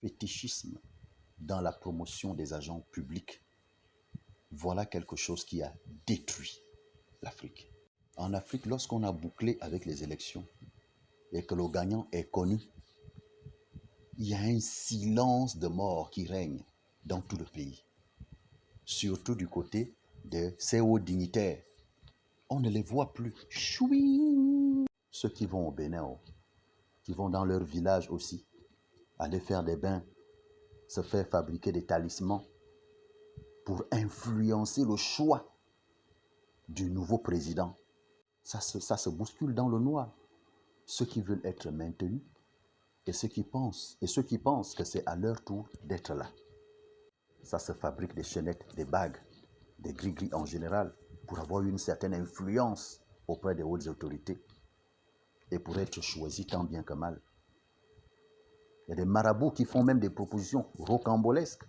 Fétichisme dans la promotion des agents publics. Voilà quelque chose qui a détruit l'Afrique. En Afrique, lorsqu'on a bouclé avec les élections et que le gagnant est connu, il y a un silence de mort qui règne dans tout le pays. Surtout du côté de ces hauts dignitaires. On ne les voit plus. Chouing. Ceux qui vont au Bénin, qui vont dans leur village aussi, aller faire des bains, se faire fabriquer des talismans pour influencer le choix du nouveau président. Ça se bouscule dans le noir. Ceux qui veulent être maintenus et ceux qui pensent que c'est à leur tour d'être là. Ça se fabrique des chaînettes, des bagues, des gris-gris en général pour avoir une certaine influence auprès des hautes autorités et pour être choisi tant bien que mal. Il y a des marabouts qui font même des propositions rocambolesques.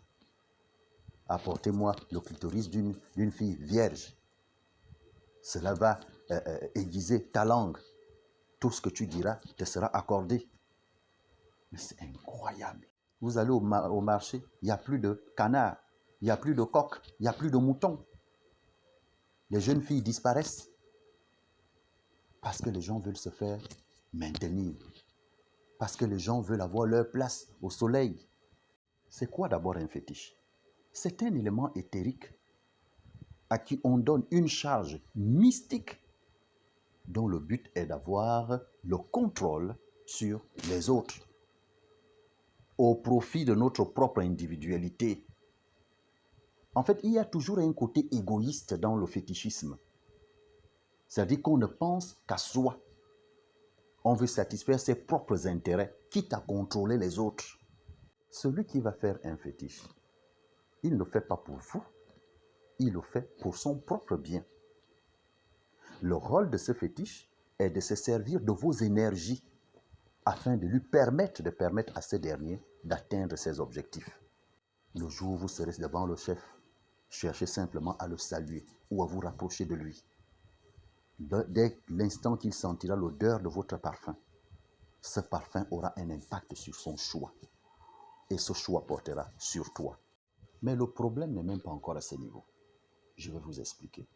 Apportez-moi le clitoris d'une fille vierge. Cela va aiguiser ta langue. Tout ce que tu diras te sera accordé. Mais c'est incroyable. Vous allez au marché, il n'y a plus de canards, il n'y a plus de coqs, il n'y a plus de moutons. Les jeunes filles disparaissent parce que les gens veulent se faire maintenir. Parce que les gens veulent avoir leur place au soleil. C'est quoi d'abord un fétiche? C'est un élément éthérique à qui on donne une charge mystique dont le but est d'avoir le contrôle sur les autres au profit de notre propre individualité. En fait, il y a toujours un côté égoïste dans le fétichisme. C'est-à-dire qu'on ne pense qu'à soi. On veut satisfaire ses propres intérêts, quitte à contrôler les autres. Celui qui va faire un fétiche, il ne le fait pas pour vous, il le fait pour son propre bien. Le rôle de ce fétiche est de se servir de vos énergies afin de lui permettre à ce dernier d'atteindre ses objectifs. Le jour où vous serez devant le chef, cherchez simplement à le saluer ou à vous rapprocher de lui. Dès l'instant qu'il sentira l'odeur de votre parfum, ce parfum aura un impact sur son choix. Et ce choix portera sur toi. Mais le problème n'est même pas encore à ce niveau. Je vais vous expliquer.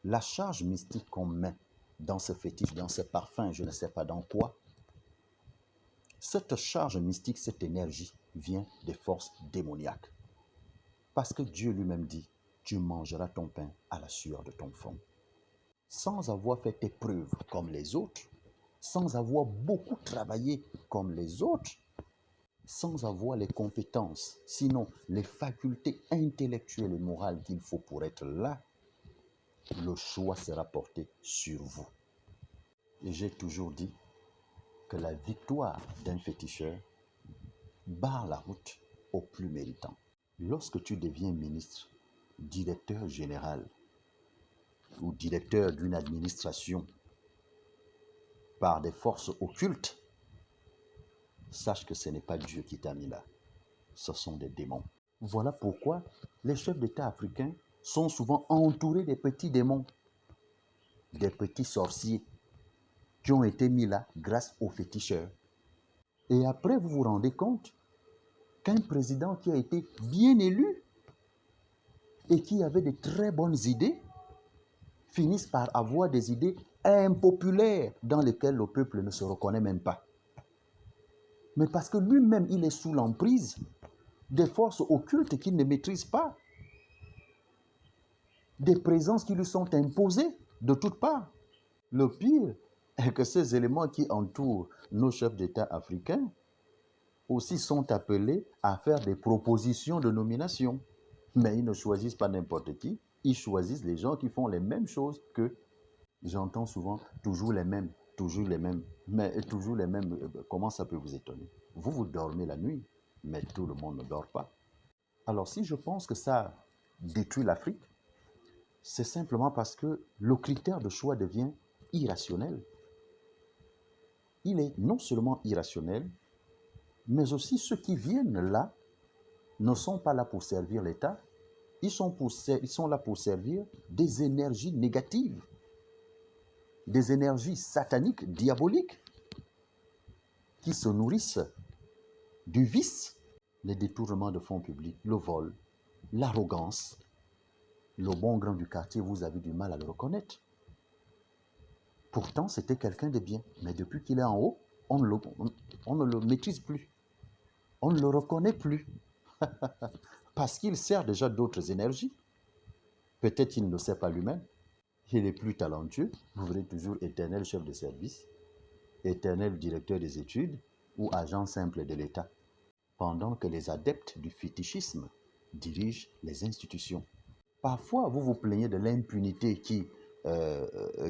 La charge mystique qu'on met dans ce fétiche, dans ce parfum, je ne sais pas dans quoi, cette charge mystique, cette énergie vient des forces démoniaques. Parce que Dieu lui-même dit, tu mangeras ton pain à la sueur de ton front. Sans avoir fait tes preuves comme les autres, sans avoir beaucoup travaillé comme les autres, sans avoir les compétences, sinon les facultés intellectuelles et morales qu'il faut pour être là, le choix sera porté sur vous. Et j'ai toujours dit que la victoire d'un féticheur barre la route au plus méritant. Lorsque tu deviens ministre, directeur général ou directeur d'une administration par des forces occultes, sache que ce n'est pas Dieu qui t'a mis là. Ce sont des démons. Voilà pourquoi les chefs d'État africains sont souvent entourés des petits démons, des petits sorciers qui ont été mis là grâce aux féticheurs. Et après, vous vous rendez compte qu'un président qui a été bien élu et qui avait de très bonnes idées finisse par avoir des idées impopulaires dans lesquelles le peuple ne se reconnaît même pas. Mais parce que lui-même, il est sous l'emprise des forces occultes qu'il ne maîtrise pas, des présences qui lui sont imposées de toutes parts. Le pire est que ces éléments qui entourent nos chefs d'État africains aussi sont appelés à faire des propositions de nomination. Mais ils ne choisissent pas n'importe qui, ils choisissent les gens qui font les mêmes choses qu'eux. J'entends souvent toujours les mêmes. Mais toujours les mêmes, comment ça peut vous étonner? Vous dormez la nuit, mais tout le monde ne dort pas. Alors si je pense que ça détruit l'Afrique, c'est simplement parce que le critère de choix devient irrationnel. Il est non seulement irrationnel, mais aussi ceux qui viennent là ne sont pas là pour servir l'État, ils sont là pour servir des énergies négatives, des énergies sataniques, diaboliques, qui se nourrissent du vice les détournements de fonds publics, le vol, l'arrogance, le bon grand du quartier, vous avez du mal à le reconnaître. Pourtant, c'était quelqu'un de bien. Mais depuis qu'il est en haut, on ne le maîtrise plus. On ne le reconnaît plus. Parce qu'il sert déjà d'autres énergies. Peut-être qu'il ne le sait pas lui-même. Il est plus talentueux. Vous verrez toujours éternel chef de service, éternel directeur des études ou agent simple de l'État. Pendant que les adeptes du fétichisme dirigent les institutions. Parfois, vous vous plaignez de l'impunité qui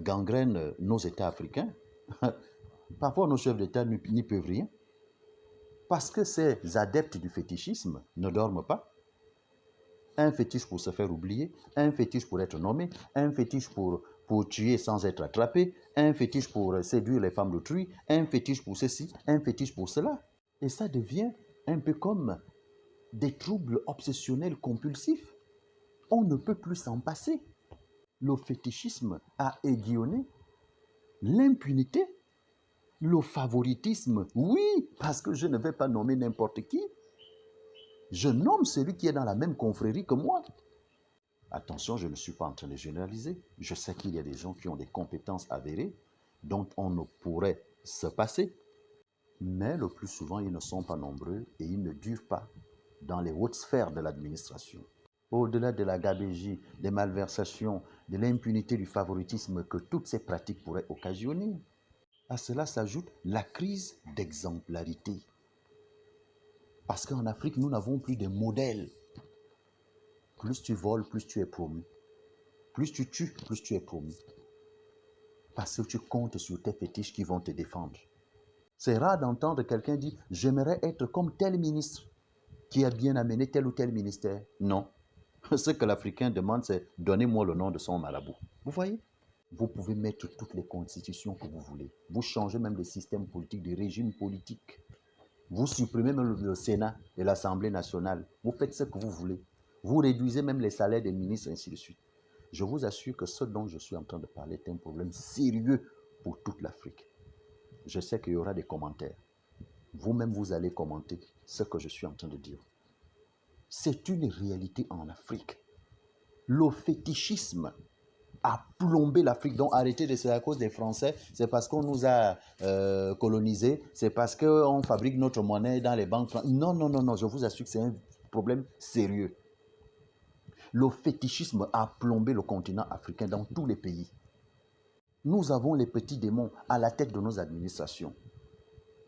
gangrène nos États africains. Parfois, nos chefs d'État n'y peuvent rien. Parce que ces adeptes du fétichisme ne dorment pas. Un fétiche pour se faire oublier, un fétiche pour être nommé, un fétiche pour tuer sans être attrapé, un fétiche pour séduire les femmes d'autrui, un fétiche pour ceci, un fétiche pour cela. Et ça devient un peu comme des troubles obsessionnels compulsifs. On ne peut plus s'en passer. Le fétichisme a aiguillonné l'impunité, le favoritisme. Oui, parce que je ne vais pas nommer n'importe qui. Je nomme celui qui est dans la même confrérie que moi. Attention, je ne suis pas en train de généraliser. Je sais qu'il y a des gens qui ont des compétences avérées dont on ne pourrait se passer. Mais le plus souvent, ils ne sont pas nombreux et ils ne durent pas dans les hautes sphères de l'administration. Au-delà de la gabégie, des malversations, de l'impunité, du favoritisme que toutes ces pratiques pourraient occasionner, à cela s'ajoute la crise d'exemplarité. Parce qu'en Afrique, nous n'avons plus de modèles. Plus tu voles, plus tu es promu. Plus tu tues, plus tu es promu. Parce que tu comptes sur tes fétiches qui vont te défendre. C'est rare d'entendre quelqu'un dire « J'aimerais être comme tel ministre qui a bien amené tel ou tel ministère. » Non. Ce que l'Africain demande, c'est « Donnez-moi le nom de son marabout. » Vous voyez? Vous pouvez mettre toutes les constitutions que vous voulez. Vous changez même le système politique, des régimes politiques. Vous supprimez même le Sénat et l'Assemblée nationale. Vous faites ce que vous voulez. Vous réduisez même les salaires des ministres, ainsi de suite. Je vous assure que ce dont je suis en train de parler est un problème sérieux pour toute l'Afrique. Je sais qu'il y aura des commentaires. Vous-même, vous allez commenter ce que je suis en train de dire. C'est une réalité en Afrique. Le fétichisme a plombé l'Afrique. Donc arrêtez de c'est à cause des Français, c'est parce qu'on nous a colonisés, c'est parce qu'on fabrique notre monnaie dans les banques françaises. Non, non, non, non, je vous assure que c'est un problème sérieux. Le fétichisme a plombé le continent africain dans tous les pays. Nous avons les petits démons à la tête de nos administrations.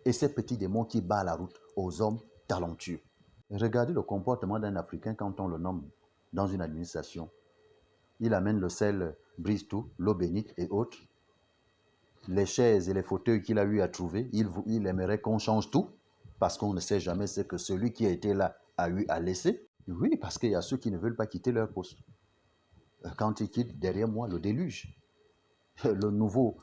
Et ces petits démons qui battent la route aux hommes talentueux. Regardez le comportement d'un Africain quand on le nomme dans une administration. Il amène le sel, brise tout, l'eau bénite et autres. Les chaises et les fauteuils qu'il a eu à trouver, il aimerait qu'on change tout parce qu'on ne sait jamais ce que celui qui a été là a eu à laisser. Oui, parce qu'il y a ceux qui ne veulent pas quitter leur poste. Quand ils quittent, derrière moi, le déluge. Le nouveau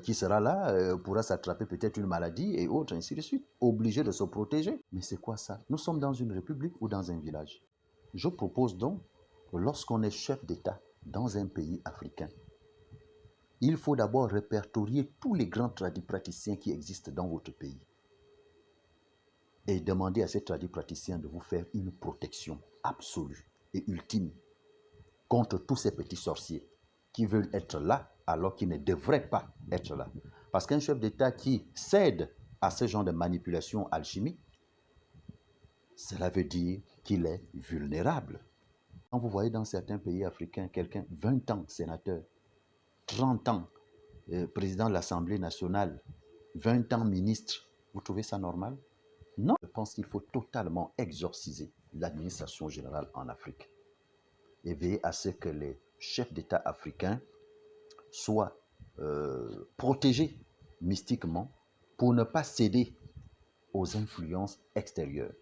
qui sera là pourra s'attraper peut-être une maladie et autres, ainsi de suite. Obligé de se protéger. Mais c'est quoi ça? Nous sommes dans une république ou dans un village? Je propose donc que lorsqu'on est chef d'État dans un pays africain, il faut d'abord répertorier tous les grands tradipraticiens qui existent dans votre pays et demander à ces tradipraticiens de vous faire une protection absolue et ultime contre tous ces petits sorciers qui veulent être là alors qu'ils ne devraient pas être là. Parce qu'un chef d'État qui cède à ce genre de manipulation alchimique, cela veut dire qu'il est vulnérable. Quand vous voyez dans certains pays africains quelqu'un 20 ans sénateur, 30 ans président de l'Assemblée nationale, 20 ans ministre, vous trouvez ça normal? Non. Je pense qu'il faut totalement exorciser l'administration générale en Afrique et veiller à ce que les chefs d'État africains soient protégés mystiquement pour ne pas céder aux influences extérieures.